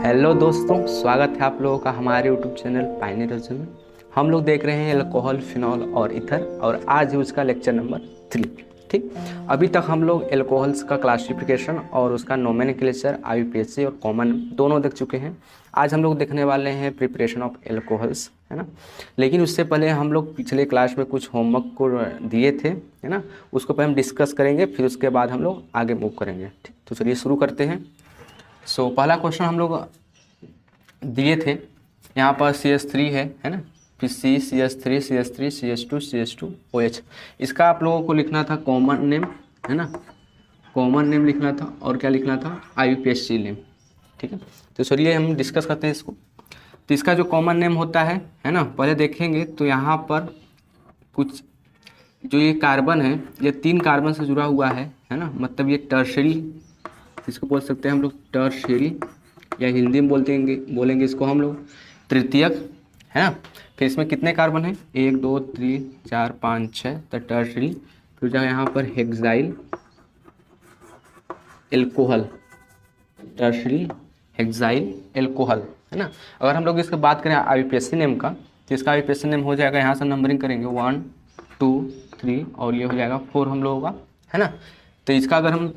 Hello दोस्तों, स्वागत है आप लोगों का हमारे यूट्यूब चैनल पायनियर रिजन में। हम लोग देख रहे हैं एल्कोहल, फिनॉल और ईथर, और आज है उसका लेक्चर नंबर 3। ठीक, अभी तक हम लोग एल्कोहल्स का क्लासिफिकेशन और उसका नोमेनक्लेचर, आईयूपीएसी और कॉमन दोनों देख चुके हैं। आज हम लोग देखने वाले हैं प्रिपरेशन ऑफ एल्कोहल्स, है ना। लेकिन उससे पहले हम लोग पिछले क्लास में कुछ होमवर्क को दिए थे, है ना, उसको पहले हम डिस्कस करेंगे, फिर उसके बाद हम लोग आगे मूव करेंगे। ठीक, तो चलिए शुरू करते हैं। पहला क्वेश्चन हम लोग दिए थे, यहाँ पर CH3 है ना, फिर CH3 CH3 CH2 CH2 OH। इसका आप लोगों को लिखना था कॉमन नेम, है ना, कॉमन नेम लिखना था, और क्या लिखना था, IUPAC नेम। ठीक है, तो चलिए हम डिस्कस करते हैं इसको। तो इसका जो कॉमन नेम होता है ना, पहले देखेंगे तो यहाँ पर कुछ जो ये कार्बन है, ये 3 कार्बन से जुड़ा हुआ है ना, मतलब ये टर्शरी, इसको बोल सकते हैं हम लोग टर्शरी, या हिंदी में बोलेंगे इसको हम लोग तृतीयक, है ना। फिर इसमें कितने कार्बन हैं, 1 2 3 4 5 6, तो टर्शरी। फिर जो यहाँ पर hexyl alcohol, tertiary hexyl alcohol, है ना। अगर हम लोग इसकी बात करें IUPAC नेम का, तो इसका IUPAC नेम हो जाएगा, यहाँ से नंबरिंग करेंगे 1 2 3 और ये हो जाएगा 4 हम लोगों का, है ना। तो इसका अगर हम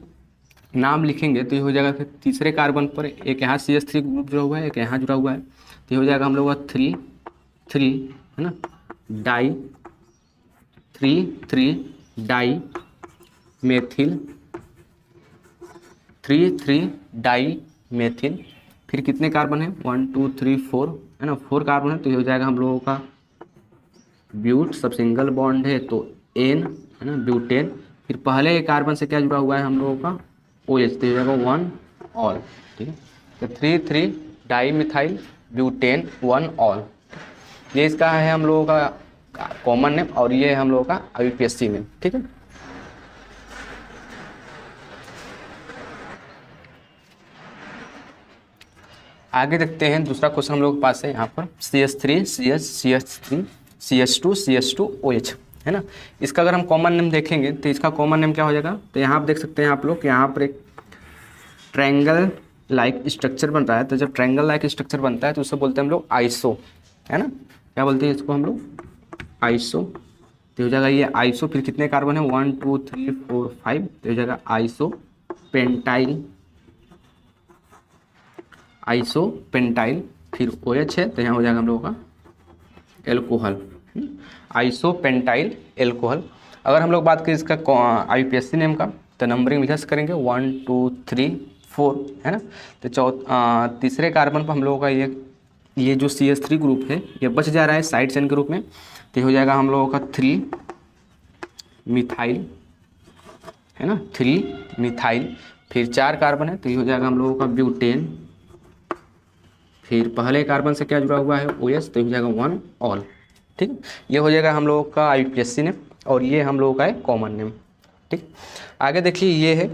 नाम लिखेंगे तो ये हो जाएगा, फिर तीसरे कार्बन पर एक यहाँ CH3 ग्रुप जुड़ा हुआ है, एक यहाँ जुड़ा हुआ है, तो ये हो जाएगा हम लोग का 3 3, है ना, di 3 di methyl 3 di methyl. फिर कितने कार्बन है, 1 2 3 4, है ना, 4 कार्बन है, तो ये हो जाएगा हम लोगों का ब्यूट, सब सिंगल बॉन्ड है तो N, है ना, ब्यूटेन। फिर पहले कार्बन से क्या जुड़ा हुआ है हम लोगों का, OH, तो हो जाएगा 1 ऑल। ठीक है, तो 3 डाई मिथाइल ब्यूटेन 1 ऑल, ये इसका है हम लोगों का कॉमन नेम, और ये है हम लोगों का IUPAC नेम। ठीक है, आगे देखते हैं। दूसरा क्वेश्चन हम लोग के पास है यहाँ पर CH3 CH3 CH2 CH2 OH, है ना। इसका अगर हम कॉमन नेम देखेंगे तो इसका कॉमन नेम क्या हो जाएगा, तो यहाँ आप देख सकते हैं आप लोग, यहाँ पर एक ट्रायंगल लाइक स्ट्रक्चर बन रहा है। तो जब ट्रायंगल लाइक स्ट्रक्चर बनता है तो उससे बोलते हैं हम लोग आइसो, है ना, क्या बोलते हैं इसको हम लोग, आइसो। तो हो जाएगा ये आइसो। फिर कितने कार्बन है, 1 2 3 4 5, तो हो जाएगा आइसो पेंटाइल, आइसो पेंटाइल। फिर OH है, तो यहाँ हो जाएगा हम लोगों का एल्कोहल, आइसो पेंटाइल एल्कोहल। अगर हम लोग बात करें इसका IUPAC नेम का, तो नंबरिंग विधि से करेंगे 1 2 3 4, है ना। तो तीसरे कार्बन पर हम लोगों का ये जो CH3 ग्रुप है ये बच जा रहा है साइड चेन के रूप में, तो हो जाएगा हम लोगों का 3 मिथाइल, है ना, 3 मिथाइल। फिर 4 कार्बन है, तो ये हो जाएगा हम लोगों का ब्यूटेन। फिर पहले कार्बन से क्या जुड़ा हुआ है, OH, तो हो जाएगा 1 ऑल। ठीक, ये हो जाएगा हम लोगों का IUPAC नेम, और ये हम लोगों का है कॉमन नेम। ठीक, आगे देखिए, ये है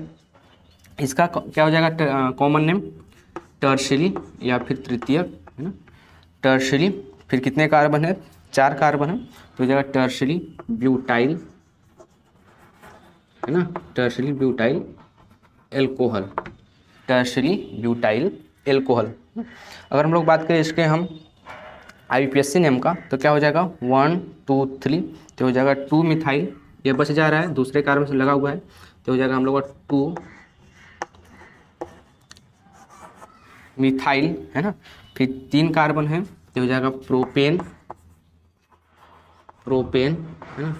इसका क्या हो जाएगा कॉमन नेम, टर्शरी या फिर तृतीयक, है ना, टर्शरी। फिर कितने कार्बन है, 4 कार्बन है, तो हो जाएगा टर्शरी ब्यूटाइल, है ना, tertiary butyl alcohol, tertiary butyl alcohol. अगर हम लोग बात करें इसके हम IUPAC नेम का, तो क्या हो जाएगा 1 2 3, तो हो जाएगा 2 मिथाइल, ये बच जा रहा है, दूसरे कार्बन से लगा हुआ है, तो हो जाएगा हम लोग का 2 मिथाइल, है ना। फिर 3 कार्बन है, तो हो जाएगा प्रोपेन, है ना।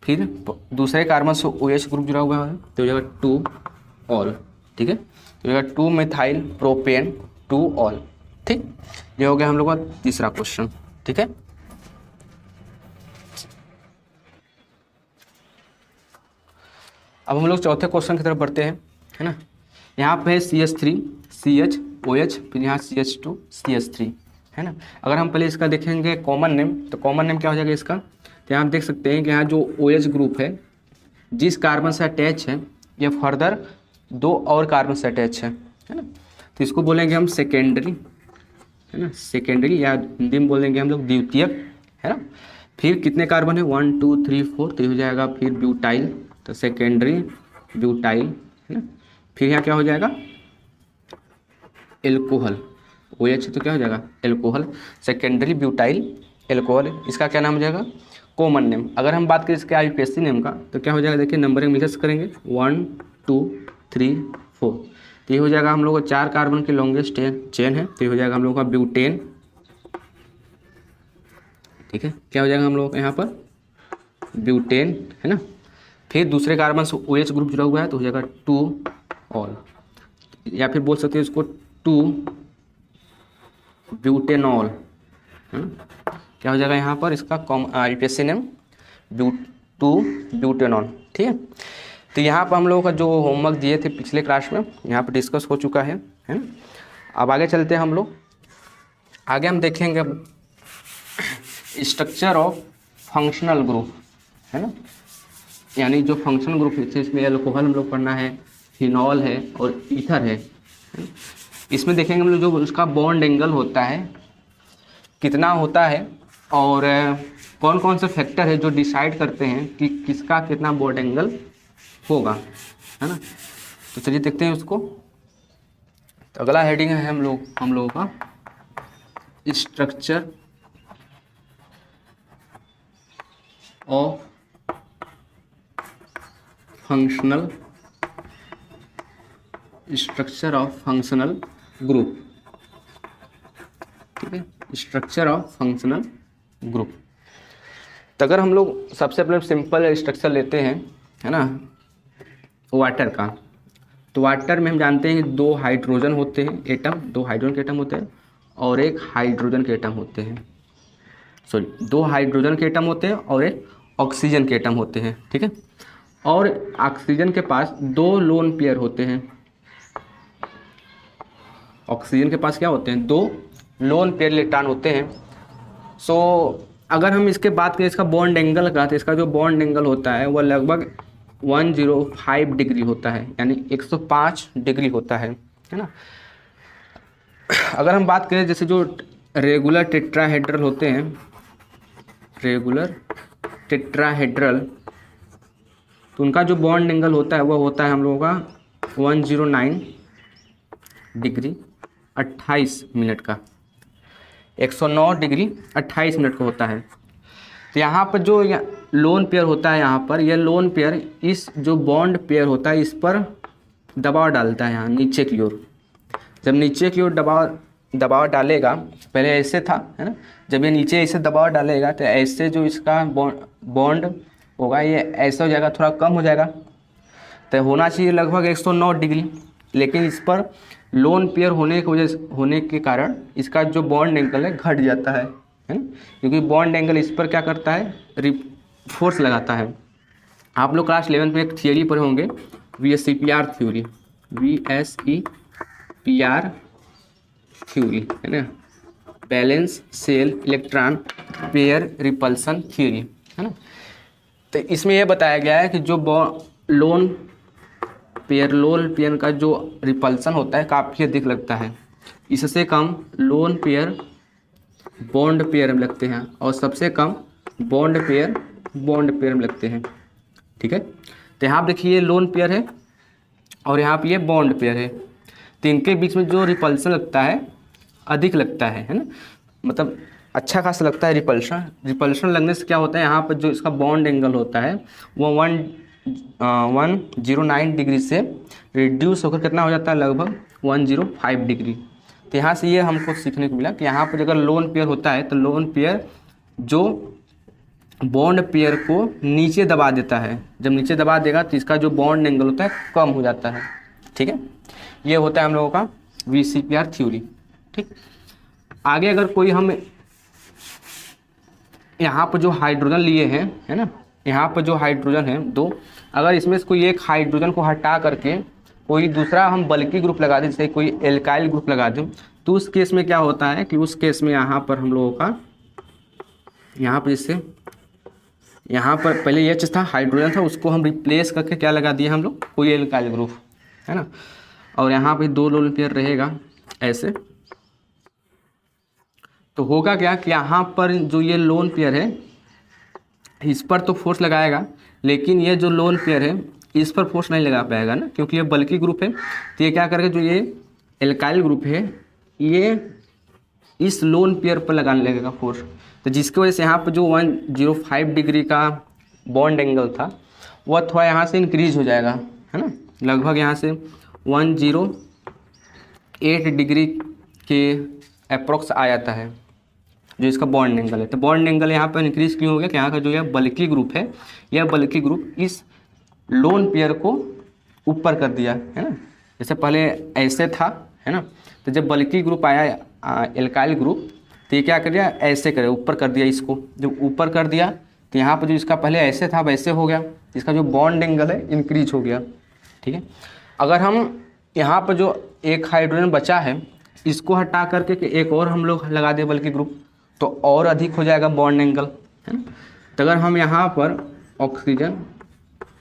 फिर दूसरे कार्बन से OH ग्रुप जुड़ा हुआ है, तो हो जाएगा 2 ऑल। ठीक है, तो हो जाएगा 2 मिथाइल प्रोपेन 2 ऑल। ठीक, ये हो गया हम लोग का तीसरा क्वेश्चन। ठीक है, अब हम लोग चौथे क्वेश्चन की तरफ बढ़ते हैं, है ना। यहाँ पे है CH3 CH OH, फिर यहाँ CH2 CH3, है ना। अगर हम पहले इसका देखेंगे कॉमन नेम, तो कॉमन नेम क्या हो जाएगा इसका, तो यहाँ आप देख सकते हैं कि यहाँ जो OH ग्रुप है जिस कार्बन से अटैच है, ये फर्दर 2 और कार्बन से अटैच है ना, तो इसको बोलेंगे हम सेकेंडरी, है ना, सेकेंडरी, या हिंदी में बोलेंगे हम लोग द्वितीयक, है ना। फिर कितने कार्बन है, 1 2 3 4, तो हो जाएगा फिर ब्यूटाइल, तो सेकेंडरी ब्यूटाइल, है ना। फिर यहाँ क्या हो जाएगा, एल्कोहल, OH तो क्या हो जाएगा एल्कोहल, सेकेंडरी ब्यूटाइल एल्कोहल, इसका क्या नाम हो जाएगा कॉमन नेम। अगर हम बात करें इसके IUPAC नेम का तो क्या हो जाएगा, देखिए नंबरिंग मिक्स करेंगे 1 2 3 4, तो ये हो जाएगा हम लोग को 4 कार्बन की लॉन्गेस्ट चेन है, तो ये हो जाएगा हम लोग का ब्यूटेन। ठीक है, क्या हो जाएगा हम लोग का यहाँ पर ब्यूटेन है ना। फिर दूसरे कार्बन से OH ग्रुप जुड़ा हुआ है तो हो जाएगा 2 ऑल, या फिर बोल सकते हैं इसको 2 ब्यूटेनॉल है ना। क्या हो जाएगा यहाँ पर इसका IUPAC नेम 2 ब्यूटेनॉल। ठीक है, तो यहाँ पर हम लोगों का जो होमवर्क दिए थे पिछले क्लास में यहाँ पर डिस्कस हो चुका है ना। अब आगे चलते हैं हम लोग, आगे हम देखेंगे स्ट्रक्चर ऑफ फंक्शनल ग्रुप है ना, यानी जो फंक्शनल ग्रुप है इसमें अल्कोहल हम लोग पढ़ना है, फिनॉल है और ईथर है। इसमें देखेंगे हम लोग जो उसका बॉन्ड एंगल होता है कितना होता है और कौन कौन से फैक्टर है जो डिसाइड करते हैं कि किसका कितना बॉन्ड एंगल होगा है ना। तो चलिए देखते हैं उसको। तो अगला हेडिंग है हम लोगों का स्ट्रक्चर ऑफ फंक्शनल ग्रुप। ठीक है, स्ट्रक्चर ऑफ फंक्शनल ग्रुप। तो अगर हम लोग सबसे पहले सिंपल स्ट्रक्चर लेते हैं है ना वाटर का, तो वाटर में हम जानते हैं 2 हाइड्रोजन होते हैं एटम, 2 हाइड्रोजन के एटम होते हैं और 1 हाइड्रोजन के एटम होते हैं, सॉरी 2 हाइड्रोजन के एटम होते हैं और 1 ऑक्सीजन के एटम होते हैं। ठीक है, और ऑक्सीजन के पास 2 लोन पेयर होते हैं, ऑक्सीजन के पास क्या होते हैं 2 लोन पेयर इलेक्ट्रॉन होते हैं। सो अगर हम इसके बात करें इसका बॉन्ड एंगल का, तो इसका जो बॉन्ड एंगल होता है वह लगभग 105 डिग्री होता है, यानी 105 डिग्री होता है ना। अगर हम बात करें जैसे जो रेगुलर टेट्राहेड्रल होते हैं, रेगुलर टेट्राहेड्रल, तो उनका जो बॉन्ड एंगल होता है वह होता है हम लोगों का 109 डिग्री 28 मिनट का, 109 डिग्री 28 मिनट का होता है। तो यहाँ पर जो लोन पेयर होता है, यहाँ पर यह लोन पेयर इस जो बॉन्ड पेयर होता है इस पर दबाव डालता है, यहाँ नीचे की ओर। जब नीचे की ओर दबाव डालेगा, पहले ऐसे था है ना, जब ये नीचे ऐसे दबाव डालेगा तो ऐसे जो इसका बॉन्ड होगा ये ऐसा हो जाएगा, थोड़ा कम हो जाएगा, तो होना चाहिए लगभग 109 डिग्री, लेकिन इस पर लोन पेयर होने के कारण इसका जो बॉन्ड एंगल है घट जाता है ना, क्योंकि बॉन्ड एंगल इस पर क्या करता है फोर्स लगाता है। आप लोग क्लास 11 में एक थियोरी पढ़े होंगे VSEPR थ्योरी, VSEPR थ्योरी है ना, balance cell electron pair repulsion theory है ना। तो इसमें यह बताया गया है कि जो लोन पेयर का जो रिपल्सन होता है काफ़ी अधिक लगता है, इससे कम लोन पेयर बॉन्ड पेयर में लगते हैं और सबसे कम बॉन्ड पेयर में लगते हैं। ठीक है, तो यहाँ पर देखिए ये लोन पेयर है और यहाँ पे ये बॉन्ड पेयर है, तो इनके बीच में जो रिपल्सन लगता है अधिक लगता है ना, मतलब अच्छा खासा लगता है रिपल्शन लगने से क्या होता है, यहाँ पर जो इसका बॉन्ड एंगल होता है वो 109 डिग्री से रिड्यूस होकर कितना हो जाता है, लगभग 105 डिग्री। तो यहाँ से ये हमको सीखने को मिला कि यहाँ पर अगर लोन पेयर होता है तो लोन पेयर जो बॉन्ड पेयर को नीचे दबा देता है, जब नीचे दबा देगा तो इसका जो बॉन्ड एंगल होता है कम हो जाता है। ठीक है, ये होता है हम लोगों का VSEPR थ्योरी। ठीक, आगे अगर कोई हम यहाँ पर जो हाइड्रोजन लिए हैं है ना, यहाँ पर जो हाइड्रोजन है 2, अगर इसमें से कोई एक हाइड्रोजन को हटा करके कोई दूसरा हम बल्कि ग्रुप लगा दें, जैसे कोई एल्काइल ग्रुप लगा दें, तो उस केस में क्या होता है कि उस केस में यहाँ पर हम लोगों का यहाँ पर जैसे यहाँ पर पहले ये चीज़ था हाइड्रोजन था, उसको हम रिप्लेस करके क्या लगा दिए हम लोग, कोई एल्काइल ग्रुप है ना, और यहाँ पे 2 लोन पेयर रहेगा ऐसे। तो होगा क्या कि यहाँ पर जो ये लोन पेयर है इस पर तो फोर्स लगाएगा, लेकिन ये जो लोन पेयर है इस पर फोर्स नहीं लगा पाएगा ना, क्योंकि ये बल्कि ग्रुप है। तो ये क्या करेगा, जो ये एल्काइल ग्रुप है ये इस लोन पेयर पर लगाने लगेगा फोर्स। तो जिसकी वजह से यहाँ पर जो 105 डिग्री का बॉन्ड एंगल था वह थोड़ा यहाँ से इंक्रीज हो जाएगा, है ना, लगभग यहाँ से 108 डिग्री के अप्रोक्स आ जाता है जो इसका बॉन्ड एंगल है। तो बॉन्ड एंगल यहाँ पर इंक्रीज क्यों हो गया कि यहाँ का जो यह बल्कि ग्रुप है, यह बल्कि ग्रुप इस लोन पेयर को ऊपर कर दिया, है ना। जैसे पहले ऐसे था, है ना, तो जब बल्कि ग्रुप आया एल्काइल ग्रुप, तो ये क्या कर दिया, ऐसे करे ऊपर कर दिया इसको। जब ऊपर कर दिया तो यहाँ पर जो इसका पहले ऐसे था वैसे हो गया, इसका जो बॉन्ड एंगल है इंक्रीज हो गया, ठीक है। अगर हम यहाँ पर जो एक हाइड्रोजन बचा है इसको हटा करके कि एक और हम लोग लगा दें बल्कि ग्रुप, तो और अधिक हो जाएगा बॉन्ड एंगल, है ना। तो अगर हम यहाँ पर ऑक्सीजन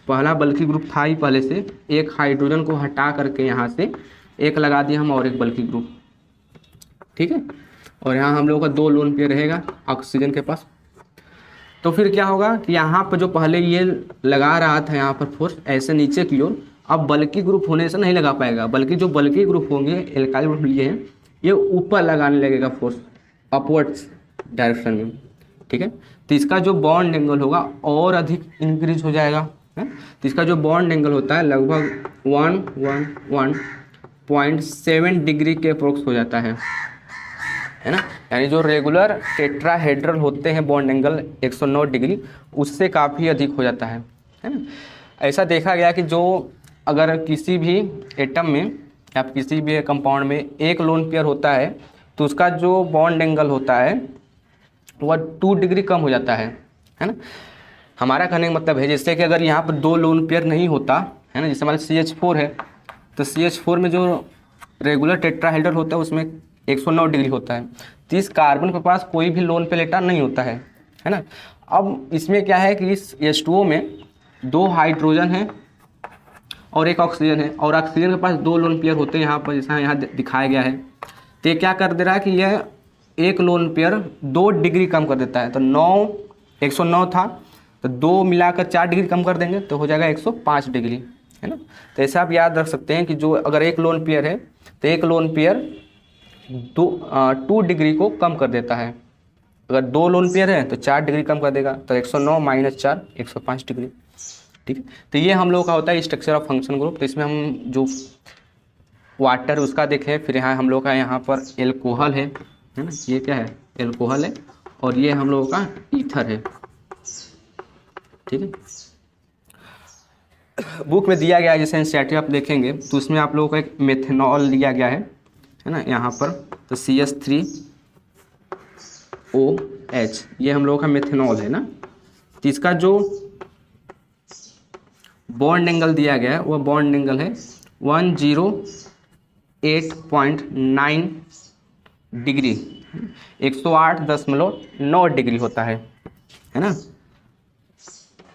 पहला बल्कि ग्रुप था ही पहले से, एक हाइड्रोजन को हटा करके यहाँ से एक लगा दिया हम और एक बल्कि ग्रुप, ठीक है, और यहाँ हम लोगों का 2 लोन पेयर रहेगा ऑक्सीजन के पास। तो फिर क्या होगा कि यहाँ पर जो पहले ये लगा रहा था यहाँ पर फोर्स ऐसे नीचे की ओर, अब बल्कि ग्रुप होने से नहीं लगा पाएगा, बल्कि जो बल्कि ग्रुप होंगे एल्काइल ग्रुप लिए हैं ये ऊपर लगाने लगेगा फोर्स अपवर्ड्स डायरेक्शन में, ठीक है। तो इसका जो बॉन्ड एंगल होगा और अधिक इंक्रीज हो जाएगा, है। तो इसका जो बॉन्ड एंगल होता है लगभग 111.7 डिग्री के अप्रोक्स हो जाता है ना। यानी जो रेगुलर टेट्राहेड्रल होते हैं बॉन्ड एंगल 109 डिग्री उससे काफ़ी अधिक हो जाता है ना। ऐसा देखा गया कि जो अगर किसी भी एटम में या किसी भी कंपाउंड में एक लोन पेयर होता है तो उसका जो बॉन्ड एंगल होता है वह 2 डिग्री कम हो जाता है ना। हमारा कहने का मतलब है जैसे कि अगर यहाँ पर 2 लोन पेयर नहीं होता, है ना, जैसे हमारे CH4 है, तो CH4 में जो रेगुलर टेट्राहेड्रल होता है उसमें 109 डिग्री होता है, तो इस कार्बन के पास कोई भी लोन पेयर एटम नहीं होता है ना। अब इसमें क्या है कि इस H2O में 2 हाइड्रोजन है और एक ऑक्सीजन है, और ऑक्सीजन के पास 2 लोन पेयर होते हैं यहाँ पर, जैसा यहाँ दिखाया गया है। तो ये क्या कर दे रहा है कि यह एक लोन पेयर 2 डिग्री कम कर देता है। तो 109 था तो 2 मिलाकर 4 डिग्री कम कर देंगे तो हो जाएगा 105 डिग्री, है ना। तो ऐसा आप याद रख सकते हैं कि जो अगर एक लोन पेयर है तो एक लोन पेयर 2 डिग्री को कम कर देता है। अगर 2 लोन पेयर है तो 4 डिग्री कम कर देगा, तो 109 - 4 105 डिग्री, ठीक है। तो ये हम लोग का होता है स्ट्रक्चर ऑफ फंक्शन ग्रुप। तो इसमें हम जो वाटर उसका देखें, फिर यहाँ हम लोग का यहाँ पर एल्कोहल है ना, ये क्या है, एल्कोहल है, और ये हम लोगों का ईथर है, ठीक है। बुक में दिया गया है, जैसे एनसीईआरटी आप देखेंगे तो उसमें आप लोगों को एक मेथनॉल दिया गया है ना यहाँ पर। तो CH3OH ये हम लोगों का मेथनॉल है ना। तो इसका जो बॉन्ड एंगल दिया गया है वह बॉन्ड एंगल है 108.9 डिग्री, 108.9 डिग्री होता है ना।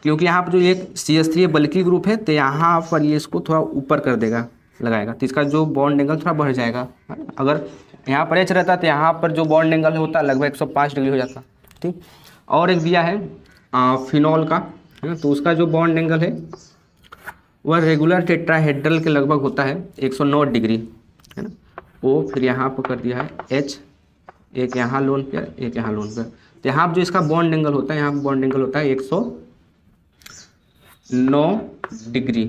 क्योंकि यहाँ पर जो एक CH3 बल्कि ग्रुप है तो यहाँ पर ये इसको थोड़ा ऊपर कर देगा, लगाएगा, तो इसका जो बॉन्ड एंगल थोड़ा बढ़ जाएगा। अगर यहाँ पर H रहता तो यहाँ पर जो बॉन्ड एंगल होता लगभग 105 डिग्री हो जाता, ठीक। और एक दिया है फिनॉल का, है ना, तो उसका जो बॉन्ड एंगल है वह रेगुलर टेट्राहेड्रल के लगभग होता है 109 डिग्री, है ना। वो फिर यहाँ पर कर दिया है H, एक यहाँ लोन पेयर एक यहाँ लोन पेयर। तो यहाँ पर जो इसका बॉन्ड एंगल होता है, यहाँ पर बॉन्ड एंगल होता है 109 डिग्री,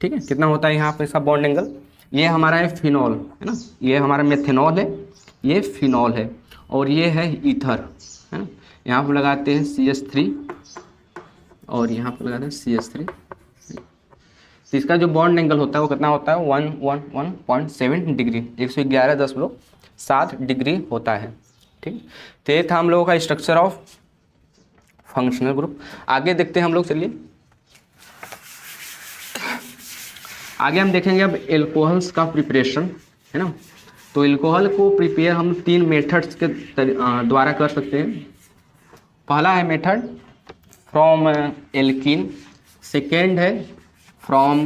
ठीक है। कितना होता है यहाँ पर इसका बॉन्ड एंगल, ये हमारा है फिनॉल, है ना, ये हमारा मेथनॉल है, ये फिनॉल है, और ये है ईथर, है ना। यहाँ पर लगाते हैं CH3 और यहाँ पर लगाते हैं CH3। तो इसका जो बॉन्ड एंगल होता है वो कितना होता है 111.7 डिग्री, 111.7 डिग्री होता है, ठीक। तो ये था हम लोगों का स्ट्रक्चर ऑफ फंक्शनल ग्रुप। आगे देखते हैं हम लोग, चलिए आगे हम देखेंगे अब एल्कोहल्स का प्रिपरेशन, है ना। तो एल्कोहल को प्रिपेयर हम 3 मेथड्स के द्वारा कर सकते हैं। पहला है मेथड फ्रॉम एल्कीन, सेकेंड है फ्रॉम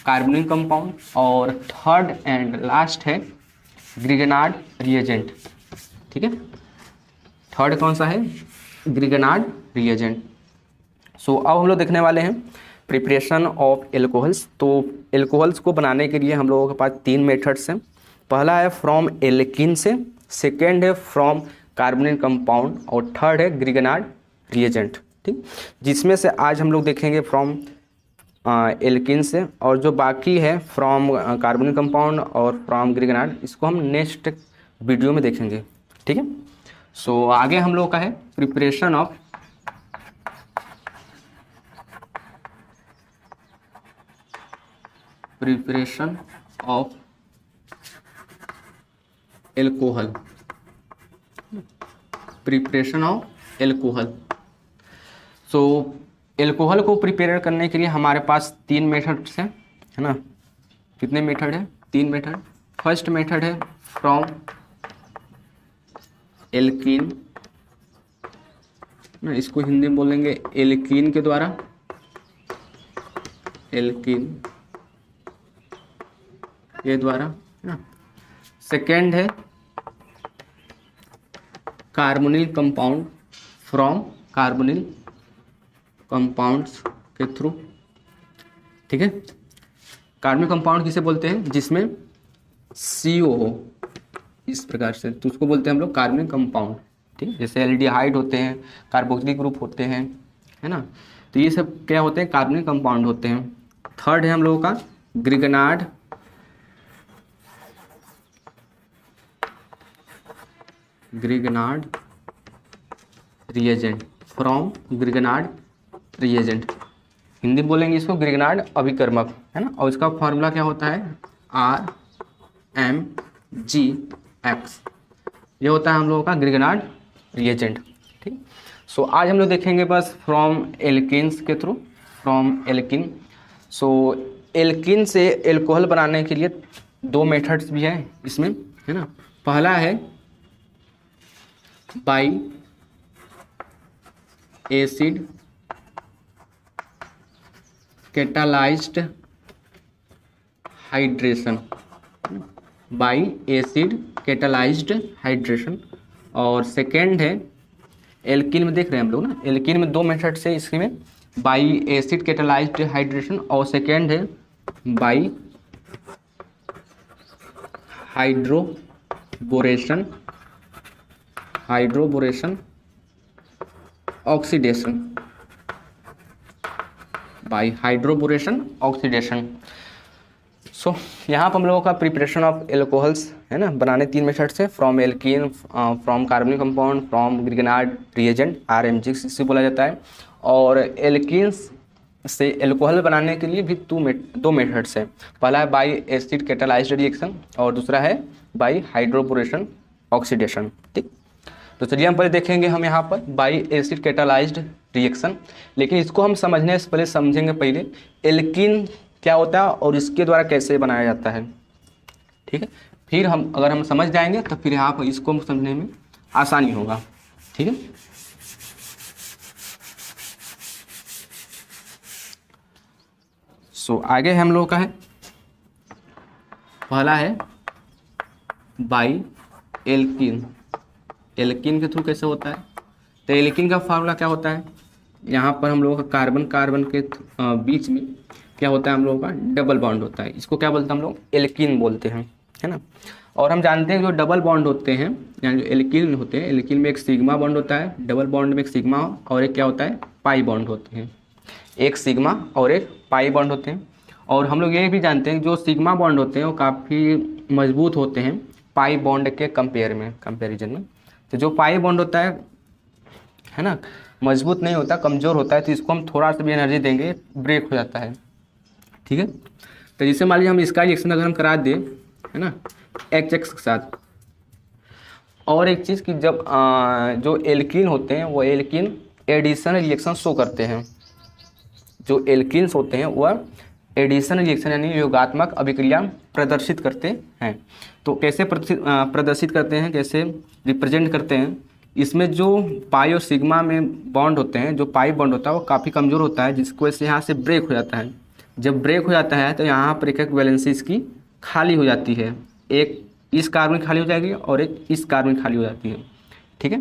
कार्बनिक कंपाउंड, और थर्ड एंड लास्ट है ग्रिगनार्ड रिएजेंट, ठीक है। थर्ड कौन सा है, ग्रिगनार्ड रिएजेंट। सो अब हम लोग देखने वाले हैं प्रिपरेशन ऑफ एल्कोहल्स। तो एल्कोहल्स को बनाने के लिए हम लोगों के पास 3 मेथड्स हैं। पहला है फ्रॉम एल्कीन से, सेकेंड है फ्रॉम कार्बोनिल कंपाउंड और थर्ड है ग्रिगनार्ड रिएजेंट। ठीक, जिसमें से आज हम लोग देखेंगे फ्रॉम एल्किन से, और जो बाकी है फ्रॉम कार्बोनिल कंपाउंड और फ्रॉम ग्रिगनार्ड, इसको हम नेक्स्ट वीडियो में देखेंगे। ठीक है, सो आगे हम लोग का है preparation of alcohol. Preparation of alcohol. So alcohol को प्रिपेयर करने के लिए हमारे पास 3 मेथड्स हैं, है ना। कितने मेथड है? 3 मेथड। फर्स्ट मेथड है फ्रॉम एल्कीन, ना इसको हिंदी में बोलेंगे एल्कीन के द्वारा, एल्कीन के द्वारा, है ना। सेकेंड है carbonyl compound, from carbonyl compounds के थ्रू। ठीक है, कार्बोनिल कंपाउंड किसे बोलते हैं? जिसमें CO हो, इस प्रकार से, तो उसको बोलते हैं हम लोग कार्बोनिल कंपाउंड। ठीक है, जैसे एल्डिहाइड होते हैं, कार्बोक्सिलिक ग्रुप होते हैं, है ना। तो ये सब क्या होते हैं? कार्बोनिल कंपाउंड होते हैं। थर्ड है हम लोगों का Grignard reagent, from Grignard reagent, Hindi बोलेंगे इसको ग्रिगनार्ड अभिकर्मक, है ना। और इसका फॉर्मूला क्या होता है? RMGX, ये होता है हम लोगों का ग्रिगनार्ड रिएजेंट। ठीक, सो आज हम लोग देखेंगे बस फ्रॉम एल्किन्स के through, from alkene. So alkene से एल्कोहल बनाने के लिए 2 मेथड्स भी हैं इसमें, है ना। पहला है by acid catalysed hydration, by acid catalysed hydration. और सेकेंड है एल्किन में, देख रहे हैं हम लोग ना, एल्किन में 2 मेथड से इसमें, बाई एसिड कैटालाइज्ड हाइड्रेशन और सेकेंड है by hydroboration oxidation, by hydroboration oxidation. So यहाँ पर हम लोगों का प्रिपरेशन ऑफ एल्कोहल्स, है ना, बनाने 3 मेथड से, from alkene, from carbonyl compound, from Grignard reagent, RMGX इसे बोला जाता है। और एल्कीन्स से एल्कोहल बनाने के लिए भी 2 मेथड्स हैं। पहला है बाई एसिड कैटालाइज्ड रिएक्शन और दूसरा है बाई हाइड्रोबोरेशन ऑक्सीडेशन। ठीक, तो चलिए हम पहले देखेंगे हम यहाँ पर बाई एसिड कैटालाइज्ड रिएक्शन, लेकिन इसको हम समझने से पहले समझेंगे पहले एल्कीन क्या होता है और इसके द्वारा कैसे बनाया जाता है। ठीक है, फिर हम अगर हम समझ जाएंगे तो फिर यहाँ पर इसको समझने में आसानी होगा। ठीक है, सो आगे हम लोग का है, पहला है बाई एल्कीन। एल्कीन के थ्रू कैसे होता है? तो एल्कीन का फार्मूला क्या होता है? यहाँ पर हम लोगों का कार्बन के बीच में क्या होता है? हम लोगों का डबल बॉन्ड होता है। इसको क्या बोलते हैं हम लोग? एल्कीन बोलते हैं, है ना। और हम जानते हैं जो डबल बॉन्ड होते हैं, यानी जो एल्कीन होते हैं, एल्कीन में एक सिग्मा बॉन्ड होता है, डबल बॉन्ड में एक सिग्मा और एक क्या होता है? पाई बॉन्ड होते हैं। एक सिग्मा और एक पाई बॉन्ड होते हैं। और हम लोग ये भी जानते हैं जो सिग्मा बॉन्ड होते हैं वो काफ़ी मजबूत होते हैं पाई बॉन्ड के कंपेरिजन में। तो जो पाई बॉन्ड होता है ना, मजबूत नहीं होता, कमज़ोर होता है, तो इसको हम थोड़ा सा भी एनर्जी देंगे ब्रेक हो जाता है। ठीक है, तो जैसे मान लीजिए हम इसका रिएक्शन अगर हम करा दें, है ना, HX के साथ। और एक चीज़ कि जब जो एल्कीन होते हैं वो एल्कीन एडिशन रिएक्शन शो करते हैं। जो एल्कीन्स होते हैं वह एडिशन रिएक्शन यानी योगात्मक अभिक्रिया प्रदर्शित करते हैं। तो कैसे प्रदर्शित करते हैं, कैसे रिप्रेजेंट करते हैं? इसमें जो पाई और सिग्मा में बॉन्ड होते हैं, जो पाई बॉन्ड होता है वो काफ़ी कमज़ोर होता है, जिसकी वजह से यहाँ से ब्रेक हो जाता है। जब ब्रेक हो जाता है तो यहाँ पर एक वैलेंसी इसकी खाली हो जाती है, एक इस कार्बन खाली हो जाएगी और एक इस कार्बन खाली हो जाती है। ठीक है,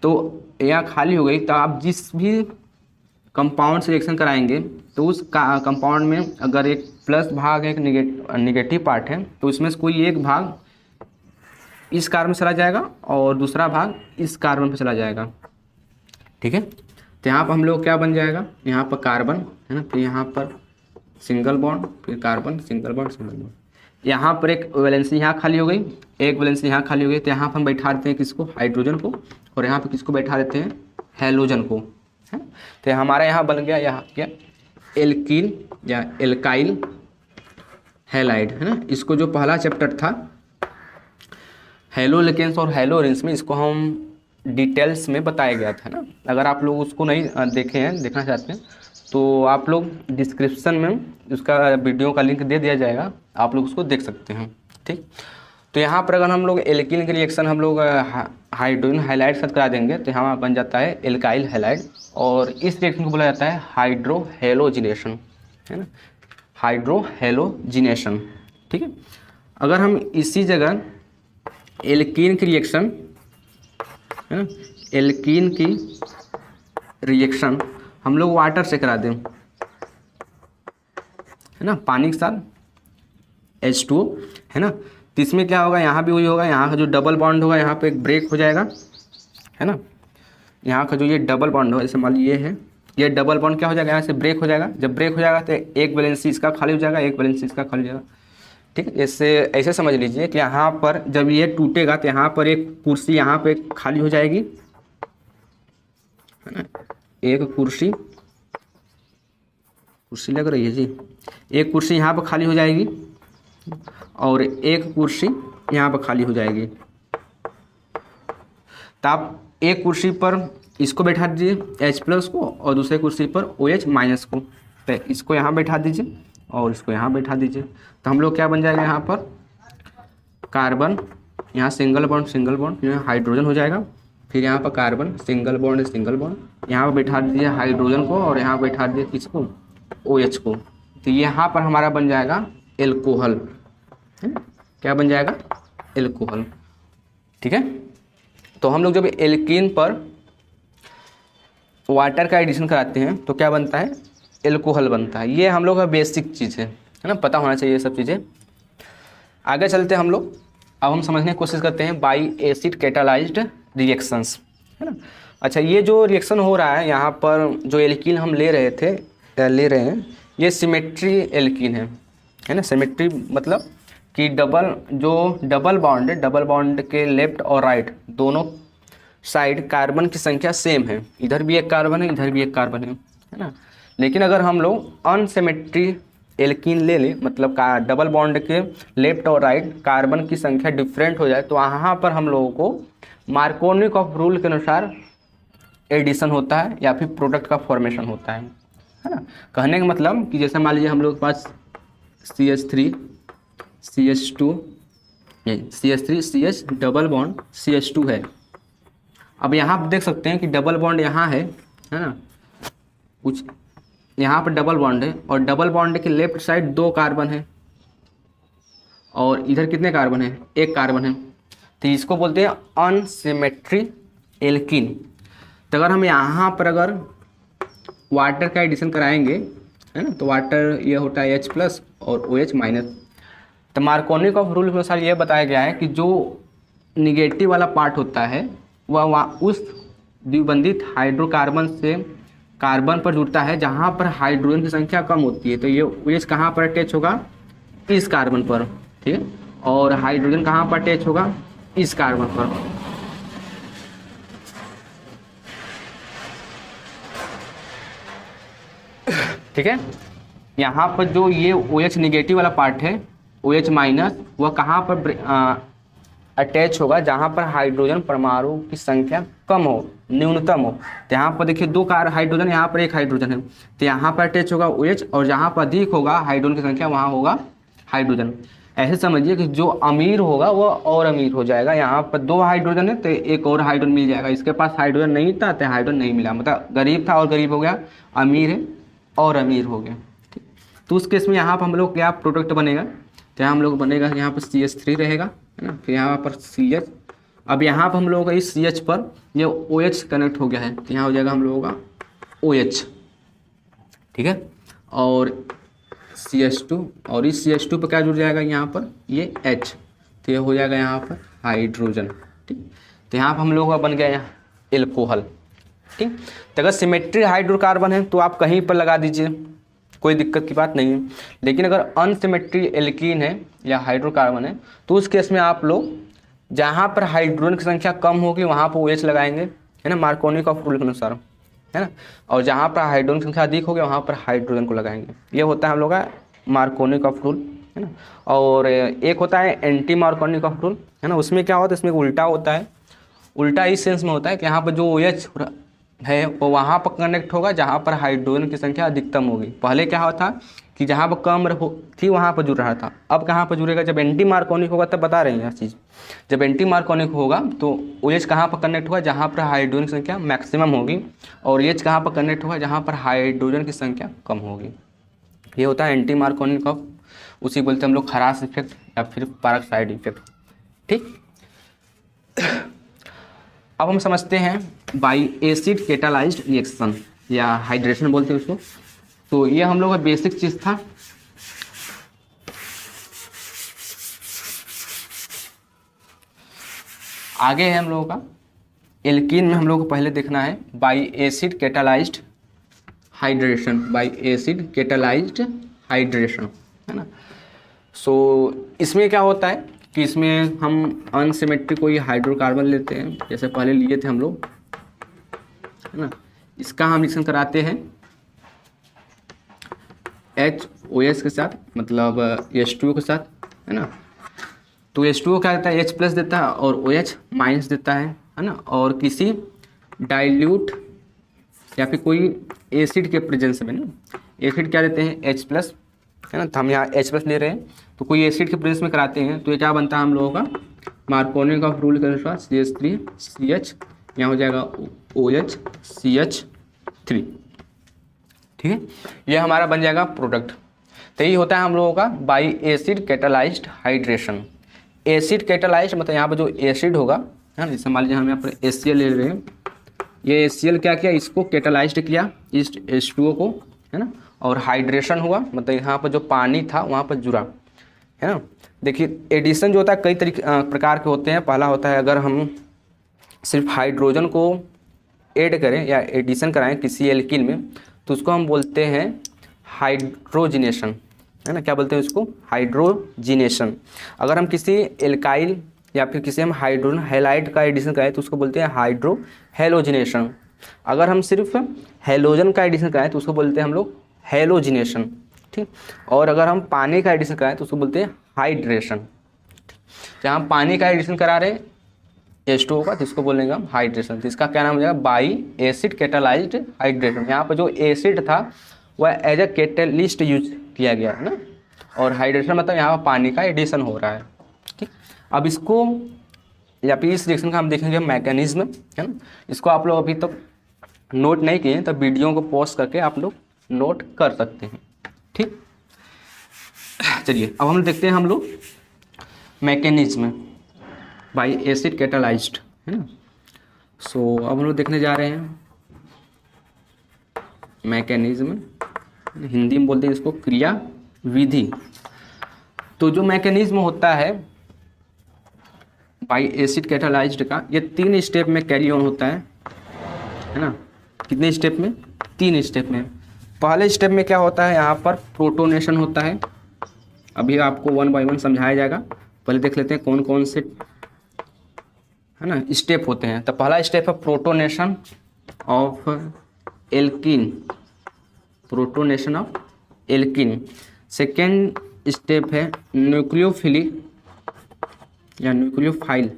तो यहाँ खाली हो गई, तो आप जिस भी कंपाउंड से रिएक्शन कराएंगे तो उस कंपाउंड में अगर एक प्लस भाग है, एक निगेटिव पार्ट है, तो उसमें से कोई एक भाग इस कार्बन चला जाएगा और दूसरा भाग इस कार्बन पे चला जाएगा। ठीक है, तो यहाँ पर हम लोग क्या बन जाएगा, यहाँ पर कार्बन है ना, फिर यहाँ पर सिंगल बॉन्ड, फिर carbon single bond single bond, यहाँ पर एक वैलेंसी यहाँ खाली हो गई, एक वैलेंसी यहाँ खाली हो गई। तो यहाँ पर हम बैठा देते हैं किसको, हाइड्रोजन को, और यहाँ पर किसको बैठा देते हैं, हेलोजन को, है। तो हमारा यहाँ बन गया यहाँ क्या, एल्कीन या एल्काइल हैलाइड, है ना। इसको जो पहला चैप्टर था हेलोलेकेंस और हेलोरेंस में, इसको हम डिटेल्स में बताया गया था ना। अगर आप लोग उसको नहीं देखे हैं, देखना चाहते हैं, तो आप लोग डिस्क्रिप्शन में उसका वीडियो का लिंक दे दिया जाएगा, आप लोग उसको देख सकते हैं। ठीक, तो यहाँ पर अगर हम लोग एल्कीन के रिएक्शन हम लोग हाइड्रोजन हाइलाइड साथ करा देंगे तो यहाँ बन जाता है एल्काइल हैलाइड, और इस रिएक्शन को बोला जाता है हाइड्रोहेलोजिनेशन, है ना, हाइड्रोहेलोजिनेशन। ठीक है, अगर हम इसी जगह एल्कीन की रिएक्शन, है ना, एल्कीन की रिएक्शन हम लोग वाटर से करा दें, है ना, पानी के साथ H2O, है ना, तो इसमें क्या होगा, यहाँ भी वही होगा, यहाँ का जो डबल बॉन्ड होगा यहाँ पे एक ब्रेक हो जाएगा, है ना। यहाँ का जो ये डबल बॉन्ड होगा, जैसे मान लीजिए ये है, ये डबल बॉन्ड क्या हो जाएगा, यहाँ से ब्रेक हो जाएगा। जब ब्रेक हो जाएगा तो एक वैलेंसी इसका खाली हो जाएगा, एक वैलेंसी इसका खाली हो जाएगा। ठीक है, इससे ऐसे समझ लीजिए कि यहाँ पर जब ये टूटेगा तो यहाँ पर एक कुर्सी यहाँ पे खाली हो जाएगी, है ना, एक कुर्सी लग रही है जी, एक कुर्सी यहाँ पर खाली हो जाएगी और एक कुर्सी यहाँ पर खाली हो जाएगी। तो आप एक कुर्सी पर इसको बैठा दीजिए H+ को, और दूसरे कुर्सी पर OH- को, तो इसको यहाँ बैठा दीजिए और इसको यहाँ बैठा दीजिए। तो हम लोग क्या बन जाएगा, यहाँ पर कार्बन, यहाँ सिंगल बॉन्ड यहाँ हाइड्रोजन हो जाएगा, फिर यहाँ पर कार्बन सिंगल बॉन्ड, यहाँ पर बैठा दीजिए हाइड्रोजन को और यहाँ बैठा दीजिए किसको, OH को। तो यहाँ पर हमारा बन जाएगा एल्कोहल, है, क्या बन जाएगा, एल्कोहल। ठीक है, तो हम लोग जब एल्कीन पर वाटर का एडिशन कराते हैं तो क्या बनता है, एल्कोहल बनता है। ये हम लोग का बेसिक चीज़ है ना, पता होना चाहिए ये सब चीज़ें। आगे चलते हैं हम लोग, अब हम समझने की कोशिश करते हैं बाई एसिड कैटालाइज्ड रिएक्शंस, है ना। अच्छा, ये जो रिएक्शन हो रहा है यहाँ पर, जो एल्कीन हम ले रहे हैं, ये सिमेट्री एल्कीन है ना। सिमेट्री मतलब कि डबल बॉन्ड के लेफ्ट और राइट दोनों साइड कार्बन की संख्या सेम है, इधर भी एक कार्बन है, इधर भी एक कार्बन है ना। लेकिन अगर हम लोग अनसिमेट्री एल्कीन ले लें, मतलब डबल बॉन्ड के लेफ्ट और राइट कार्बन की संख्या डिफरेंट हो जाए, तो वहाँ पर हम लोगों को मार्कोनी ऑफ रूल के अनुसार एडिशन होता है या फिर प्रोडक्ट का फॉर्मेशन होता है ना। कहने का मतलब कि जैसे मान लीजिए हम लोग के पास CH3 CH2 CH3 CH double bond CH2 है। अब यहाँ आप देख सकते हैं कि डबल बॉन्ड यहाँ है ना, कुछ यहाँ पर डबल बॉन्ड है और डबल बॉन्ड के लेफ्ट साइड 2 कार्बन है और इधर कितने कार्बन है, 1 कार्बन है। तो इसको बोलते हैं अनसिमेट्री एल्कीन। तो अगर हम यहाँ पर अगर वाटर का एडिशन कराएंगे, है ना, तो वाटर ये होता है H+ और OH-। तो मार्कोनी ऑफ रूल के अनुसार ये बताया गया है कि जो निगेटिव वाला पार्ट होता है वह उस द्विबंधित हाइड्रोकार्बन से कार्बन पर जुड़ता है जहाँ पर हाइड्रोजन की संख्या कम होती है। तो ये OH कहाँ पर अटैच होगा, इस कार्बन पर, ठीक है, और हाइड्रोजन कहाँ पर अटैच होगा, इस कार्बन पर। ठीक है, यहाँ पर जो ये OH नेगेटिव वाला पार्ट है, OH-, वह कहाँ पर अटैच होगा, जहाँ पर हाइड्रोजन परमाणु की संख्या कम हो, न्यूनतम हो। तो यहाँ पर देखिए 2 हाइड्रोजन, यहाँ पर 1 हाइड्रोजन है, तो यहाँ पर अटैच होगा OH, और जहाँ पर अधिक होगा हाइड्रोजन की संख्या वहाँ होगा हाइड्रोजन। ऐसे समझिए कि जो अमीर होगा वो और अमीर हो जाएगा। यहाँ पर 2 हाइड्रोजन है तो एक और हाइड्रोजन मिल जाएगा, इसके पास हाइड्रोजन नहीं था तो हाइड्रोजन नहीं मिला, मतलब गरीब था और गरीब हो गया, अमीर है और अमीर हो गया। ठीक, तो उस केस में यहाँ पर हम लोग क्या प्रोडक्ट बनेगा, तो यहाँ हम लोग बनेगा, यहाँ पर CH3 रहेगा, है ना, फिर यहाँ पर CH। अब यहाँ पर हम लोगों का इस CH पर ये OH कनेक्ट हो गया है, तो यहाँ हो जाएगा हम लोगों का OH, ठीक है, और CH2, और इस CH2 पर क्या जुड़ जाएगा, यहाँ पर ये H। तो ये हो जाएगा यहाँ पर हाइड्रोजन। ठीक, तो यहाँ पर हम लोगों का बन गया यहाँ एल्कोहल। ठीक, तो अगर सिमेट्री हाइड्रोकार्बन है तो आप कहीं पर लगा दीजिए, कोई दिक्कत की बात नहीं है। लेकिन अगर अनसिमेट्री एल्कीन है या हाइड्रोकार्बन है तो उस केस में आप लोग जहाँ पर हाइड्रोजन की संख्या कम होगी वहाँ पर OH लगाएंगे, है ना, मार्कोनी ऑफ रूल के अनुसार, है ना। और जहाँ पर हाइड्रोजन की संख्या अधिक होगी वहाँ पर हाइड्रोजन को लगाएंगे। ये होता है हम लोग का मार्कोनी ऑफ रूल, है ना। और एक होता है एंटी मार्कोनी ऑफ रूल, है ना। उसमें क्या होता है, इसमें उल्टा होता है। उल्टा इस सेंस में होता है कि यहाँ पर जो OH है वो वहाँ पर कनेक्ट होगा जहाँ पर हाइड्रोजन की संख्या अधिकतम होगी। पहले क्या होता कि जहाँ पर कम थी वहाँ पर जुड़ रहा था, अब कहाँ पर जुड़ेगा, जब एंटी मार्कोनिक होगा तब बता रहे हैं यह चीज़। जब एंटी मार्कोनिक होगा तो OH कहाँ पर कनेक्ट होगा, जहाँ पर हाइड्रोजन की संख्या मैक्सिमम होगी, और OH कहाँ पर कनेक्ट होगा, जहाँ पर हाइड्रोजन की संख्या कम होगी। ये होता है एंटी मार्कोनिक ऑफ, उसी बोलते हैं हम लोग खरास इफेक्ट या फिर पेरोक्साइड इफेक्ट। ठीक, अब हम समझते हैं बाई एसिड कैटालाइज्ड रिएक्शन या हाइड्रेशन बोलते हैं उसको। तो ये हम लोग का बेसिक चीज़ था। आगे है हम लोगों का एल्कीन में हम लोग को पहले देखना है by acid catalysed hydration, by acid catalysed hydration, है ना। सो इसमें क्या होता है कि इसमें हम अनसिमेट्रिक कोई हाइड्रोकार्बन लेते हैं, जैसे पहले लिए थे हम लोग, है ना। इसका हम रिएक्शन कराते हैं HOS के साथ, मतलब H2O के साथ, है ना। तो H2O क्या देता है, H प्लस देता है और OH माइनस देता है ना। और किसी डाइल्यूट या फिर कोई एसिड के प्रेजेंस में ना, एसिड क्या देते हैं H प्लस, है ना। तो हम यहाँ H प्लस ले रहे हैं, तो कोई एसिड के प्रेजेंस में कराते हैं तो ये क्या बनता है हम लोगों का मार्कोनी ऑफ रूल के अनुसार CH3CH, यहाँ हो जाएगा OHCH3। ठीक है, ये हमारा बन जाएगा प्रोडक्ट। तो यही होता है हम लोगों का by acid catalysed hydration. Acid catalysed मतलब यहाँ पर जो एसिड होगा, है ना, जैसे मान लीजिए हम यहाँ पर HCl ले रहे हैं, ये HCl क्या किया, इसको कैटालाइज्ड किया इस H2O को, है ना। और हाइड्रेशन हुआ मतलब यहाँ पर जो पानी था वहाँ पर जुड़ा, है ना। देखिए एडिशन जो होता है कई प्रकार के होते हैं। पहला होता है अगर हम सिर्फ हाइड्रोजन को ऐड करें या एडिशन कराएं किसी एल्कीन में तो उसको हम बोलते हैं हाइड्रोजिनेशन, है ना। क्या बोलते हैं उसको, हाइड्रोजिनेशन। अगर हम किसी एल्काइल या फिर किसी हम हाइड्रोजन हैलाइड का एडिशन कराएं तो उसको बोलते हैं हाइड्रो हेलोजिनेशन। अगर हम सिर्फ हेलोजन का एडिशन कराएं तो उसको बोलते हैं हम लोग हेलोजिनेशन। ठीक, और अगर हम पानी का एडिशन कराएं तो उसको बोलते हैं हाइड्रेशन। जहाँ हम पानी का एडिशन करा रहे हैं H2O का तो इसको बोलेंगे हम हाइड्रेशन। तो इसका क्या नाम हो जाएगा, बाई एसिड कैटालाइज्ड हाइड्रेशन। यहाँ पर जो एसिड था वह एज ए कैटलिस्ट यूज किया गया है ना, और हाइड्रेशन मतलब यहाँ पर पानी का एडिशन हो रहा है। ठीक, अब इसको या फिर इस रिएक्शन का हम देखेंगे मैकेनिज्म, है ना। इसको आप लोग अभी तक नोट नहीं किए तो वीडियो को पॉज करके आप लोग नोट कर सकते हैं। ठीक, चलिए अब हम देखते हैं हम लोग मैकेनिज्म बाई एसिड कैटालाइज्ड, है ना। सो अब हम लोग देखने जा रहे हैं मैकेनिज्म, हिंदी में बोलते हैं इसको क्रिया विधि। तो जो मैकेनिज्म होता है बाई एसिड कैटालाइज्ड का, ये 3 स्टेप में कैरी ऑन होता है ना। कितने स्टेप में, 3 स्टेप में। पहले स्टेप में क्या होता है, यहाँ पर प्रोटोनेशन होता है। अभी आपको 1 बाय 1 समझाया जाएगा। पहले देख लेते हैं कौन कौन से, है ना, स्टेप होते हैं। तो पहला स्टेप है protonation of alkene, protonation of alkene. Second step है न्यूक्लियोफिली या न्यूक्लियोफाइल,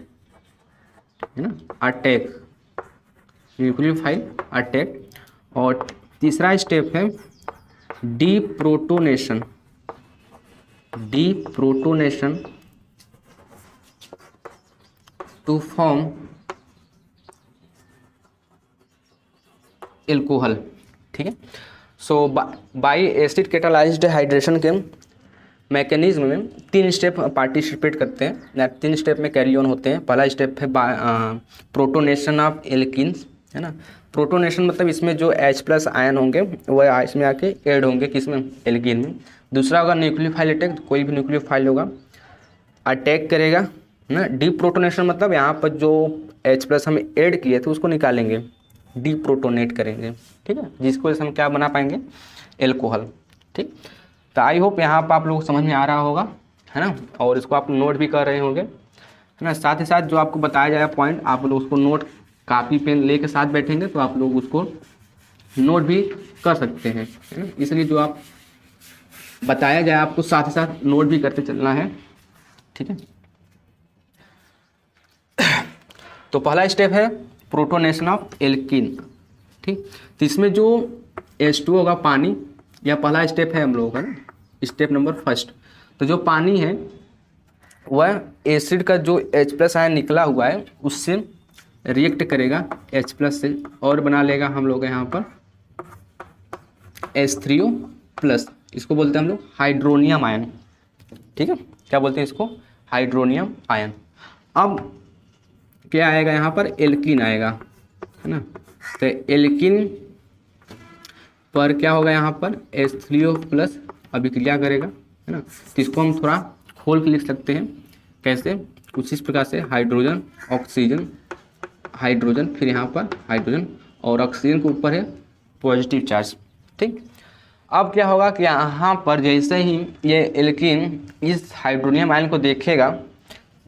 है ना, अटैक, न्यूक्लियोफाइल अटैक। और तीसरा स्टेप है deprotonation, deprotonation to form alcohol. ठीक है, so by acid catalysed hydration के मैकेनिज्म में 3 स्टेप पार्टिसिपेट करते हैं, 3 स्टेप में कैरी ऑन होते हैं। पहला स्टेप है प्रोटोनेशन ऑफ एल्कीन्स, है ना। प्रोटोनेशन मतलब इसमें जो H प्लस आयन होंगे वह इसमें आके ऐड होंगे किसमें, एल्कीन में। दूसरा होगा न्यूक्लियोफाइल अटैक, कोई भी न्यूक्लियोफाइल होगा अटैक करेगा ना। डीप्रोटोनेशन मतलब यहाँ पर जो H+ हम ऐड किए थे उसको निकालेंगे, डीप्रोटोनेट करेंगे, ठीक है, जिसको वजह से हम क्या बना पाएंगे, एल्कोहल। ठीक, तो आई होप यहाँ पर आप लोगों को समझ में आ रहा होगा, है ना, और इसको आप नोट भी कर रहे होंगे, है ना। साथ ही साथ जो आपको बताया जाएगा पॉइंट, आप लोग उसको नोट कापी पेन ले के साथ बैठेंगे तो आप लोग उसको नोट भी कर सकते हैं, है ना। इसलिए जो आप बताया जाए आपको साथ ही साथ नोट भी करते चलना है, ठीक है। तो पहला स्टेप है प्रोटोनेशन ऑफ एल्कीन, ठीक। तो इसमें जो H2 होगा पानी, यह पहला स्टेप है हम लोगों का ना, स्टेप नंबर फर्स्ट। तो जो पानी है वह एसिड का जो H+ आयन निकला हुआ है उससे रिएक्ट करेगा H+ से और बना लेगा हम लोग यहाँ पर H3O+, इसको बोलते हैं हम लोग हाइड्रोनियम आयन, ठीक है। क्या बोलते हैं इसको, हाइड्रोनियम आयन। अब क्या आएगा यहाँ पर, एल्कीन आएगा, है ना। तो एल्कीन पर क्या होगा यहाँ पर, H3O+ अभिक्रिया करेगा, है ना। तो इसको हम थोड़ा खोल के लिख सकते हैं, कैसे, कुछ इस प्रकार से, हाइड्रोजन ऑक्सीजन हाइड्रोजन, फिर यहाँ पर हाइड्रोजन और ऑक्सीजन के ऊपर है पॉजिटिव चार्ज, ठीक। अब क्या होगा कि यहाँ पर जैसे ही ये एल्कीन इस हाइड्रोनियम आयन को देखेगा,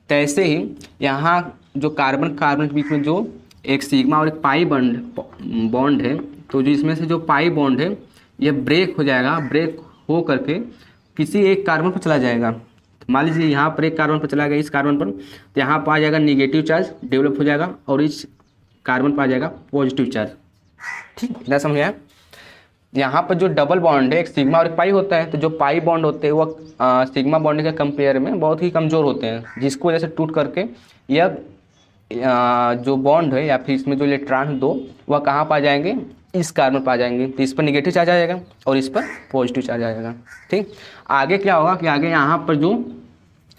तैसे ही यहाँ जो कार्बन कार्बन के बीच में जो एक सिग्मा और एक पाई बॉन्ड है, तो जो इसमें से जो पाई बॉन्ड है ये ब्रेक हो जाएगा, ब्रेक हो करके किसी एक कार्बन पर चला जाएगा। मान लीजिए यहाँ पर एक कार्बन पर चला गया, इस कार्बन पर, तो यहाँ पर आ जाएगा निगेटिव चार्ज डेवलप हो जाएगा और इस कार्बन पर आ जाएगा पॉजिटिव चार्ज, ठीक, इतना समझ आया। यहाँ पर जो डबल बॉन्ड है, एक सिग्मा और एक पाई होता है, तो जो पाई बॉन्ड होते हैं वो सिग्मा बॉन्ड के कंपेयर में बहुत ही कमज़ोर होते हैं, जिसको वजह से टूट करके यह जो बॉन्ड है या फिर इसमें जो इलेक्ट्रॉन दो वह कहाँ पर आ जाएंगे, इस कार्बन पर आ जाएंगे। तो इस पर निगेटिव चार्ज आ जाएगा और इस पर पॉजिटिव चार्ज आ जाएगा, ठीक। आगे क्या होगा कि आगे यहाँ पर जो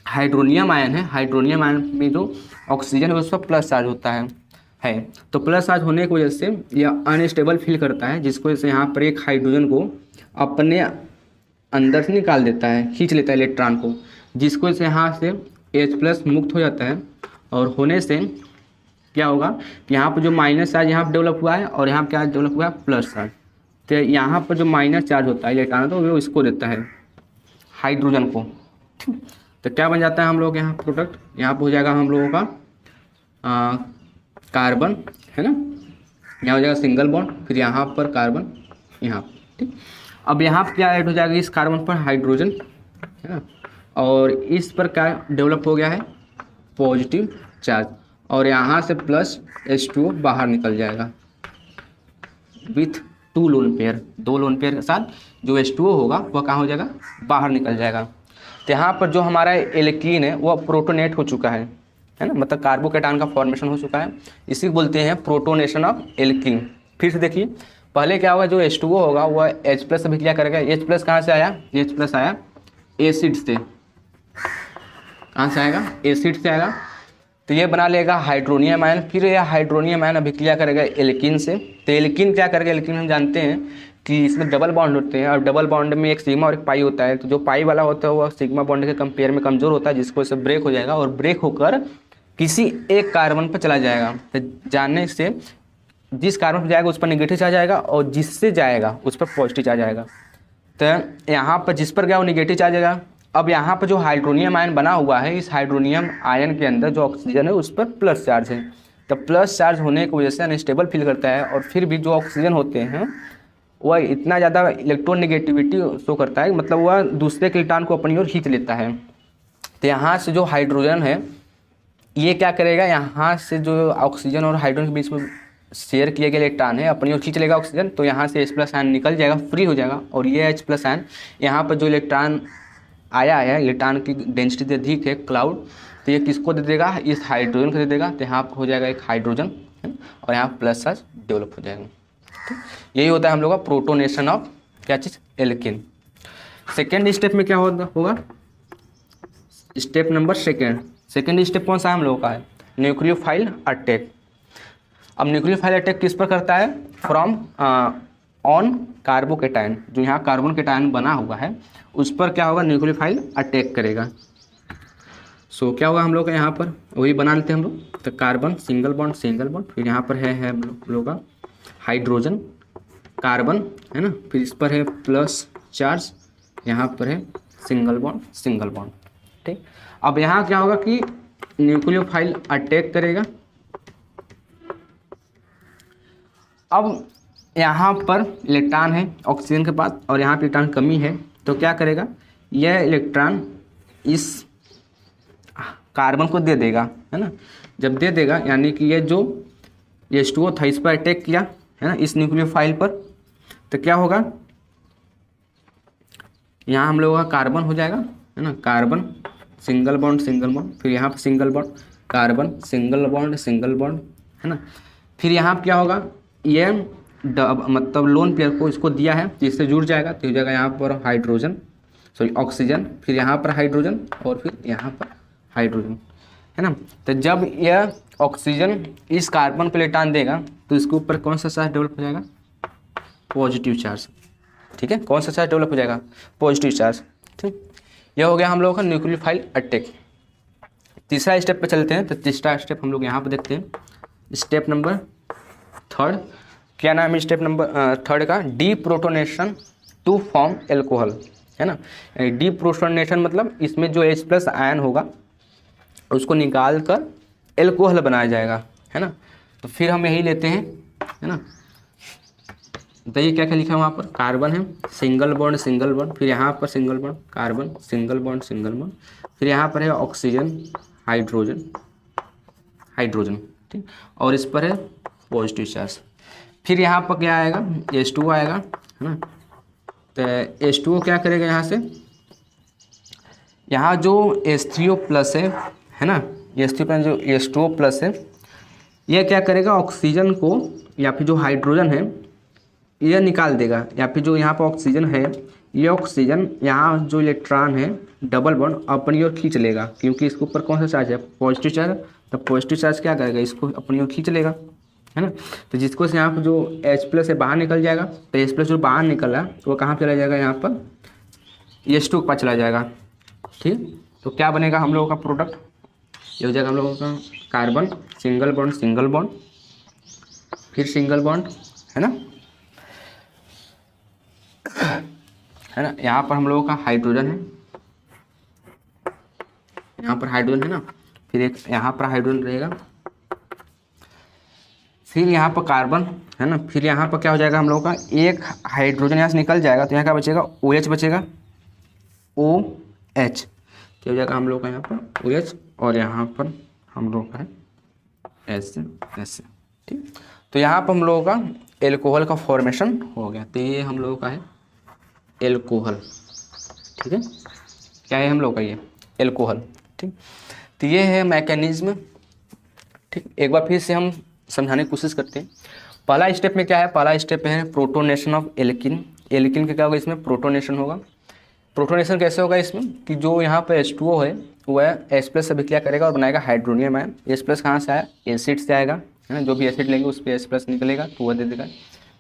हाइड्रोनियम आयन है, हाइड्रोनियम आयन में जो ऑक्सीजन है उस पर प्लस चार्ज होता है। तो प्लस चार्ज होने की वजह से यह अनस्टेबल फील करता है, जिसको वजह से यहाँ पर एक हाइड्रोजन को अपने अंदर से निकाल देता है, खींच लेता है इलेक्ट्रॉन को, जिसको वजह से यहाँ से H+ मुक्त हो जाता है। और होने से क्या होगा कि यहाँ पर जो माइनस चार्ज यहाँ पर डेवलप हुआ है और यहाँ पर क्या डेवलप हुआ है, प्लस चार्ज। तो यहाँ पर जो माइनस चार्ज होता है इलेक्ट्रॉन, तो वो इसको देता है हाइड्रोजन को। तो क्या बन जाता है हम लोग यहाँ प्रोडक्ट, यहाँ पर हो जाएगा हम लोगों का कार्बन, है ना, यहाँ हो जाएगा सिंगल बॉन्ड, फिर यहाँ पर कार्बन यहाँ, ठीक। अब यहाँ पर क्या ऐड हो जाएगा, इस कार्बन पर हाइड्रोजन, है ना, और इस पर क्या डेवलप हो गया है, पॉजिटिव चार्ज, और यहाँ से प्लस H2O बाहर निकल जाएगा with 2 lone pair, 2 lone pair के साथ जो H2O होगा वह कहाँ हो जाएगा, बाहर निकल जाएगा। तो यहाँ पर जो हमारा एल्कीन है वह प्रोटोनेट हो चुका है ना, मतलब कार्बोकेटायन का फॉर्मेशन हो चुका है, इसी को बोलते हैं प्रोटोनेशन ऑफ एल्कीन। फिर से देखिए, पहले क्या होगा, जो H2O होगा वह H+ अभिक्रिया करेगा। H+ कहाँ से आया, H+ आया एसिड से, कहाँ से आएगा, एसिड से आएगा। तो ये बना लेगा हाइड्रोनियम आयन, फिर यह हाइड्रोनियम आयन अभिक्रिया करेगा एल्कीन से। तो एल्कीन क्या करेगा, एल्कीन हम जानते हैं कि इसमें डबल बॉन्ड होते हैं और डबल बॉन्ड में एक सिग्मा और एक पाई होता है। तो जो पाई वाला होता है वह सिग्मा बॉन्ड के कंपेयर में कमज़ोर होता है, जिसको इससे ब्रेक हो जाएगा और ब्रेक होकर किसी एक कार्बन पर चला जाएगा। तो जाने से जिस कार्बन पर जाएगा उस पर नेगेटिव चार्ज आएगा और जिससे जाएगा उस पर पॉजिटिव चार्ज आएगा। तो यहाँ पर जिस पर गया वो नेगेटिव चार्ज आएगा। अब यहाँ पर जो हाइड्रोनियम आयन बना हुआ है, इस हाइड्रोनियम आयन के अंदर जो ऑक्सीजन है उस पर प्लस चार्ज है। तो प्लस चार्ज होने की वजह से अनस्टेबल फील करता है, और फिर भी जो ऑक्सीजन होते हैं वह इतना ज़्यादा इलेक्ट्रॉन नेगेटिविटी शो करता है, मतलब वह दूसरे के इलेक्ट्रॉन को अपनी ओर खींच लेता है। तो यहाँ से जो हाइड्रोजन है ये क्या करेगा, यहाँ से जो ऑक्सीजन और हाइड्रोजन के बीच में शेयर किया गया इलेक्ट्रॉन है अपनी ओर खींच लेगा ऑक्सीजन, तो यहाँ से H+ आयन निकल जाएगा, फ्री हो जाएगा। और ये H+ आयन यहाँ पर जो इलेक्ट्रॉन आया है, इलेक्ट्रॉन की डेंसिटी अधिक है क्लाउड, तो ये किसको दे देगा, इस हाइड्रोजन को दे देगा। तो यहाँ पर हो जाएगा एक हाइड्रोजन और यहाँ प्लस चार्ज डेवलप हो जाएगा। यही होता है हम लोग का प्रोटोनेशन ऑफ क्या चीज़, एल्कीन। सेकेंड स्टेप में क्या होगा, स्टेप नंबर सेकेंड स्टेप कौन सा है हम लोगों का है, न्यूक्लियोफाइल अटैक। अब न्यूक्लियोफाइल अटैक किस पर करता है, फ्रॉम ऑन कार्बोकेटायन, जो यहाँ कार्बन केटायन बना हुआ है उस पर क्या होगा, न्यूक्लियोफाइल अटैक करेगा। सो क्या होगा हम लोग का यहाँ पर वही बना लेते हैं हम लोग। तो कार्बन सिंगल बॉन्ड, फिर यहाँ पर है हम लोग का हाइड्रोजन कार्बन, है ना, फिर इस पर है प्लस चार्ज, यहाँ पर है सिंगल बॉन्ड। ठीक, अब यहाँ क्या होगा कि न्यूक्लियोफाइल अटैक करेगा। अब यहाँ पर इलेक्ट्रॉन है ऑक्सीजन के पास और यहाँ पर इलेक्ट्रॉन कमी है, तो क्या करेगा, यह इलेक्ट्रॉन इस कार्बन को दे देगा, है ना। जब दे देगा यानी कि ये जो H2O था इस पर अटैक किया, है ना, इस न्यूक्लियोफाइल पर, तो क्या होगा, यहाँ हम लोगों का कार्बन हो जाएगा, है ना, कार्बन सिंगल बॉन्ड, फिर यहाँ पर single bond carbon single bond, है ना। फिर यहाँ पर क्या होगा, ये मतलब लोन पेयर को इसको दिया है तो इससे जुड़ जाएगा, तो हो जाएगा यहाँ पर हाइड्रोजन, सॉरी ऑक्सीजन, फिर यहाँ पर हाइड्रोजन और फिर यहाँ पर हाइड्रोजन, है ना। तो जब यह ऑक्सीजन इस कार्बन को इलेक्ट्रॉन देगा तो इसके ऊपर कौन सा चार्ज डेवलप हो जाएगा, पॉजिटिव चार्ज। ठीक है, कौन सा चार्ज डेवलप हो जाएगा, पॉजिटिव चार्ज। ठीक, यह हो गया हम लोगों का न्यूक्लियोफाइल अटैक। तीसरा स्टेप पे चलते हैं। तो तीसरा स्टेप हम लोग यहाँ पर देखते हैं, स्टेप नंबर 3। क्या नाम है स्टेप नंबर 3 का, डीप्रोटोनेशन टू फॉर्म एल्कोहल, है ना। डीप्रोटोनेशन मतलब इसमें जो H+ आयन होगा उसको निकाल कर एल्कोहल बनाया जाएगा, है ना। तो फिर हम यही लेते हैं, है ना। तो ये क्या क्या लिखा है वहाँ पर, कार्बन है सिंगल बॉन्ड, फिर यहाँ पर single bond carbon single bond, फिर यहाँ पर है ऑक्सीजन हाइड्रोजन, ठीक, और इस पर है पॉजिटिव चार्ज। फिर यहाँ पर क्या आएगा, H2O आएगा, है ना। तो H2O क्या करेगा, यहाँ से यहाँ जो H3O+ है ना, H3O+ जो H2O+ है, यह क्या करेगा, ऑक्सीजन को या फिर जो हाइड्रोजन है यह निकाल देगा, या फिर जो यहाँ पर ऑक्सीजन है ये ऑक्सीजन यहाँ जो इलेक्ट्रॉन है डबल बॉन्ड अपनी ओर खींच लेगा, क्योंकि इसके ऊपर कौन सा चार्ज है, पॉजिटिव चार्ज। तो पॉजिटिव चार्ज क्या करेगा, इसको अपनी ओर खींच लेगा, है ना। तो जिसको से यहाँ पर जो H+ है बाहर निकल जाएगा, तो H+ जो बाहर निकला वो कहाँ चला जाएगा, यहाँ पर H2 के पास चला जाएगा। ठीक, तो क्या बनेगा हम लोगों का प्रोडक्ट, ये हो जाएगा हम लोगों का कार्बन सिंगल बॉन्ड, फिर सिंगल बॉन्ड, है ना, यहाँ पर हम लोगों का हाइड्रोजन है, यहाँ पर हाइड्रोजन है ना, फिर एक यहाँ पर हाइड्रोजन रहेगा, फिर यहाँ पर कार्बन, है ना, फिर यहाँ पर क्या हो जाएगा हम लोगों का, एक हाइड्रोजन यहाँ से निकल जाएगा तो यहाँ क्या बचेगा, OH बचेगा, OH, क्या हो जाएगा हम लोग का यहाँ पर OH, और यहाँ पर हम लोग का है S। ठीक, तो यहाँ पर हम लोगों का एल्कोहल का फॉर्मेशन हो गया। तो ये हम लोगों का है एल्कोहल, ठीक है, क्या है हम लोग का ये एल्कोहल। ठीक, तो ये है मैकेनिज्म। ठीक, एक बार फिर से हम समझाने की कोशिश करते हैं। पहला स्टेप में क्या है, पहला स्टेप है प्रोटोनेशन ऑफ एल्किन। एल्किन का क्या होगा, इसमें प्रोटोनेशन होगा। प्रोटोनेशन कैसे होगा इसमें, कि जो यहाँ पर H2O है वह H+ से अभिक्रिया करेगा और बनाएगा हाइड्रोनियम आयन। H+ कहाँ से आया, एसिड से आएगा, है ना, जो भी एसिड लेंगे उस पर H+ निकलेगा तो वह दे देगा।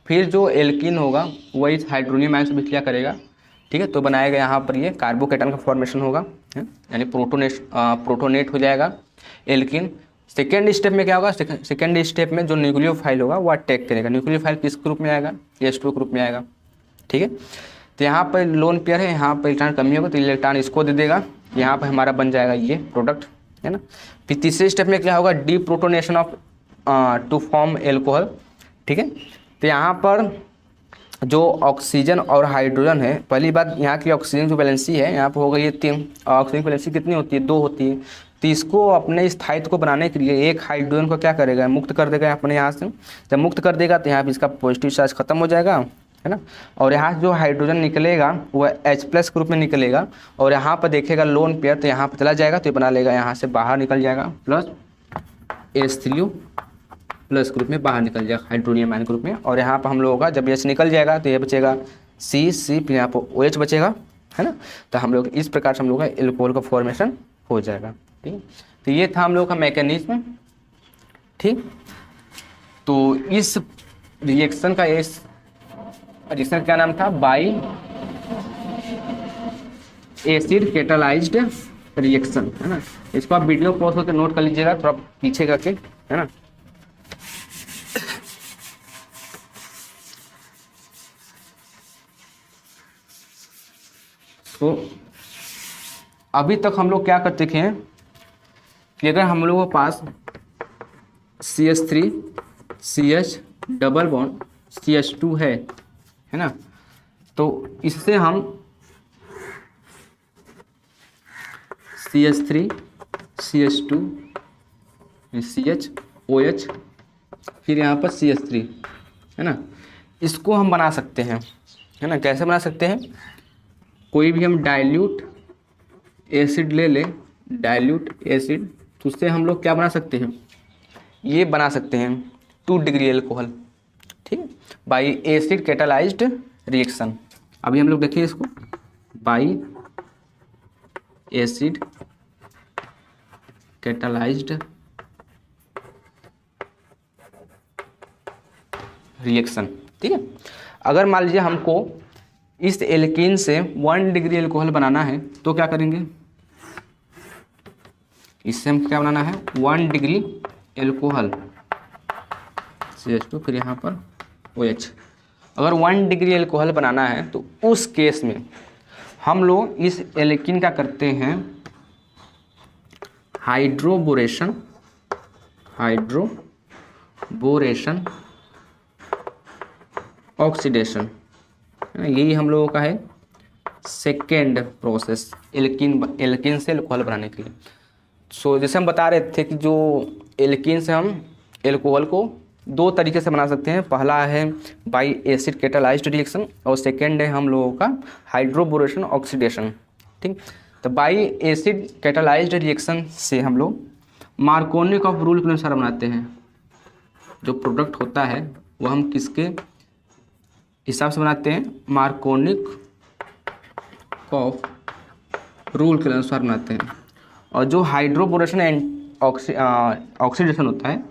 फिर जो एल्किन होगा वह इस हाइड्रोनियम आयन से अभिक्रिया करेगा, ठीक है, तो बनाएगा यहाँ पर ये कार्बोकेटन का फॉर्मेशन होगा, है, यानी प्रोटोनेट हो जाएगा एल्किन। सेकेंड स्टेप में क्या होगा, सेकेंड स्टेप में जो न्यूक्लियोफाइल होगा वो अटैक करेगा। न्यूक्लियोफाइल किस ग्रुप में आएगा, H2O ग्रुप में आएगा, ठीक है। तो यहाँ पर लोन पेयर है, यहाँ पर इलेक्ट्रॉन कमी होगा तो इलेक्ट्रॉन इसको दे देगा, यहाँ पर हमारा बन जाएगा ये प्रोडक्ट, है ना। फिर तीसरे स्टेप में क्या होगा, deprotonation of to form alcohol, ठीक है। तो यहाँ पर जो ऑक्सीजन और हाइड्रोजन है, पहली बात यहाँ की ऑक्सीजन जो वैलेंसी है यहाँ पर होगा ये 3, ऑक्सीजन की वैलेंसी कितनी होती है, 2 होती है। तो इसको अपने स्थायित्व को बनाने के लिए एक हाइड्रोजन को क्या करेगा, मुक्त कर देगा अपने यहाँ से। जब मुक्त कर देगा तो यहाँ पर इसका पॉजिटिव चार्ज खत्म हो जाएगा, है ना, और यहाँ जो हाइड्रोजन निकलेगा वह H+ ग्रुप में निकलेगा, और यहाँ पर देखेगा लोन पेयर तो यहाँ पर चला जाएगा तो ये बना लेगा, यहाँ से बाहर निकल जाएगा प्लस H3O+ ग्रुप में बाहर निकल जाएगा हाइड्रोनियम आयन ग्रुप में। और यहाँ पर हम लोगों का जब H निकल जाएगा तो ये बचेगा C, फिर यहाँ पर OH बचेगा, है ना। तो हम लोग इस प्रकार से हम लोग का एल्कोहल का फॉर्मेशन हो जाएगा, ठीक है। तो ये था हम लोग का मैकेनिज्म, ठीक। तो इस रिएक्शन का रिएक्शन क्या नाम था, बाई एसिड कैटालाइज्ड रिएक्शन, है ना। इसको आप वीडियो पॉज करके नोट कर लीजिएगा, थोड़ा पीछे करके, है ना। तो अभी तक हम लोग क्या कर चुके हैं कि अगर हम लोगों के पास CH3 CH double bond CH2 है ना, तो इससे हम CH3 CH2 CH OH फिर यहाँ पर CH3, है ना, इसको हम बना सकते हैं, है ना। कैसे बना सकते हैं, कोई भी हम डाइल्यूट एसिड ले लें, डाइल्यूट एसिड, तो उससे हम लोग क्या बना सकते हैं, ये बना सकते हैं 2 डिग्री एल्कोहल, ठीक है, बाई एसिड कैटालाइज्ड रिएक्शन। अभी हम लोग देखिए इसको, बाई एसिड कैटालाइज्ड रिएक्शन, ठीक है। अगर मान लीजिए हमको इस एल्कीन से 1 डिग्री एल्कोहल बनाना है तो क्या करेंगे, इससे हम क्या बनाना है 1 डिग्री एल्कोहल CH2 फिर यहाँ पर OH। अगर 1 डिग्री एल्कोहल बनाना है तो उस केस में हम लोग इस एल्कीन का करते हैं हाइड्रोबोरेशन, हाइड्रोबोरेशन ऑक्सीडेशन, यही हम लोगों का है सेकेंड प्रोसेस एल्कीन से एल्कोहल बनाने के लिए। सो जैसे हम बता रहे थे कि जो एल्कीन से हम एल्कोहल को 2 तरीके से बना सकते हैं, पहला है बाई एसिड कैटालाइज्ड रिएक्शन और सेकेंड है हम लोगों का हाइड्रोबोरेशन ऑक्सीडेशन, ठीक। तो बाई एसिड कैटालाइज्ड रिएक्शन से हम लोग मार्कोनिक ऑफ रूल के अनुसार बनाते हैं, जो प्रोडक्ट होता है वो हम किसके हिसाब से बनाते हैं, मार्कोनिक ऑफ रूल के अनुसार बनाते हैं। और जो हाइड्रोबोरेशन एंड ऑक्सीडेशन होता है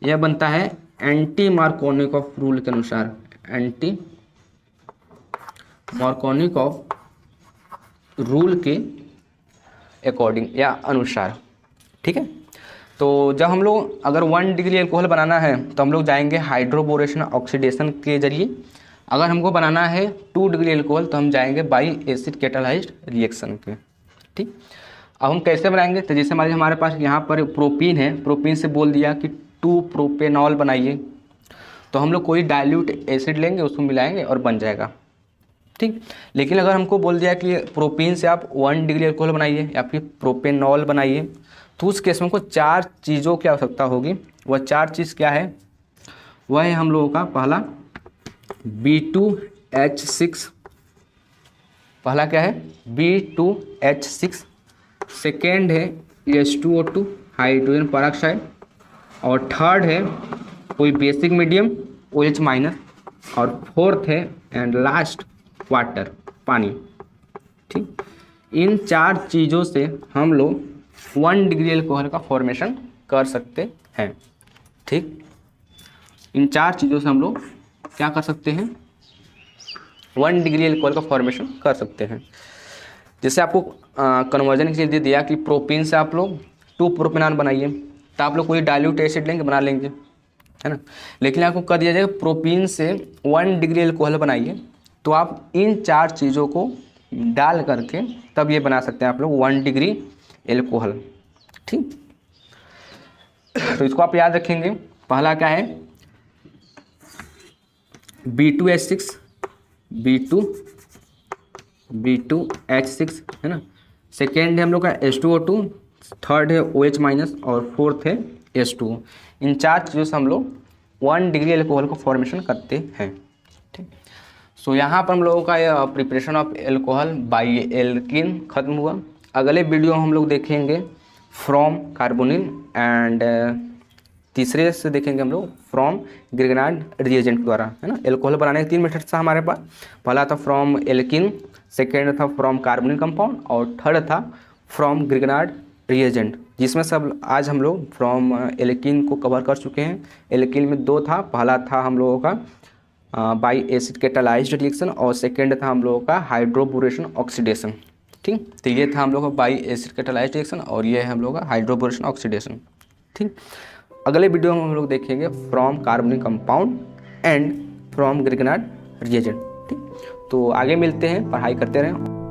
यह बनता है एंटी मार्कोनिक ऑफ रूल के अनुसार, एंटी मार्कोनिक ऑफ रूल के अकॉर्डिंग या अनुसार, ठीक है। तो जब हम लोग अगर 1 डिग्री एल्कोहल बनाना है तो हम लोग जाएंगे हाइड्रोबोरेशन ऑक्सीडेशन के जरिए। अगर हमको बनाना है 2 डिग्री एल्कोहल तो हम जाएंगे बाई एसिड कैटालाइज्ड रिएक्शन के, ठीक। अब हम कैसे बनाएंगे, तो जैसे हमारे पास यहाँ पर प्रोपीन है, प्रोपीन से बोल दिया कि 2 प्रोपेनॉल बनाइए, तो हम लोग कोई डाइल्यूट एसिड लेंगे उसको मिलाएंगे और बन जाएगा, ठीक। लेकिन अगर हमको बोल दिया कि प्रोपीन से आप 1 डिग्री एल्कोहल बनाइए या फिर प्रोपेनॉल बनाइए, तो उस केस में हमको 4 चीज़ों की आवश्यकता होगी। वह 4 चीज़ क्या है, वह है हम लोगों का पहला B2H6, पहला क्या है B2H6, सेकेंड है H2O2 हाइड्रोजन पेरोक्साइड, और थर्ड है कोई बेसिक मीडियम OH माइनस, और फोर्थ है एंड लास्ट वाटर, पानी, ठीक। इन 4 चीज़ों से हम लोग 1 डिग्री एल्कोहल का फॉर्मेशन कर सकते हैं, ठीक। इन 4 चीज़ों से हम लोग क्या कर सकते हैं, 1 डिग्री एल्कोहल का फॉर्मेशन कर सकते हैं। जैसे आपको कन्वर्जन के लिए दिया कि प्रोपीन से आप लोग 2 प्रोपेनॉल बनाइए, तो आप लोग कोई डाइल्यूट एसिड लेंगे बना लेंगे, है ना। लेकिन आपको कह दिया जाएगा प्रोपीन से 1 डिग्री एल्कोहल बनाइए, तो आप इन 4 चीज़ों को डाल करके तब ये बना सकते हैं आप लोग 1 डिग्री एल्कोहल, ठीक। तो इसको आप याद रखेंगे, पहला क्या है B2H6, B2H6, है ना। सेकेंड है हम लोग का H2O2, थर्ड है OH माइनस, और फोर्थ है H2O। इन 4 चीज़ों से हम लोग 1 डिग्री एल्कोहल को फॉर्मेशन करते हैं, ठीक। सो यहाँ पर हम लोगों का यह preparation of alcohol by alkene खत्म हुआ। अगले वीडियो हम लोग देखेंगे फ्रॉम कार्बोनिल एंड तीसरे से देखेंगे हम लोग फ्रॉम ग्रिगनार्ड रिएजेंट द्वारा, है ना। एल्कोहल बनाने के 3 मेथड था हमारे पास, पहला था फ्रॉम एल्कीन, सेकेंड था फ्रॉम कार्बोनिल कंपाउंड, और थर्ड था फ्रॉम ग्रिगनार्ड रिएजेंट, जिसमें सब आज हम लोग फ्रॉम एल्कीन को कवर कर चुके हैं। एल्कीन में 2 था, पहला था हम लोगों का बाई एसिड कैटालाइज्ड रिएक्शन, और सेकेंड था हम लोगों का हाइड्रोबोरेशन ऑक्सीडेशन, ठीक। तो ये था हम लोग का बाई एसिड कैटालाइज्ड रिएक्शन और ये है हम लोग का हाइड्रोबोरेशन ऑक्सीडेशन। ठीक। अगले वीडियो में हम लोग देखेंगे फ्रॉम कार्बनिक compound and from Grignard reagent. ठीक। तो आगे मिलते हैं, पढ़ाई करते रहें।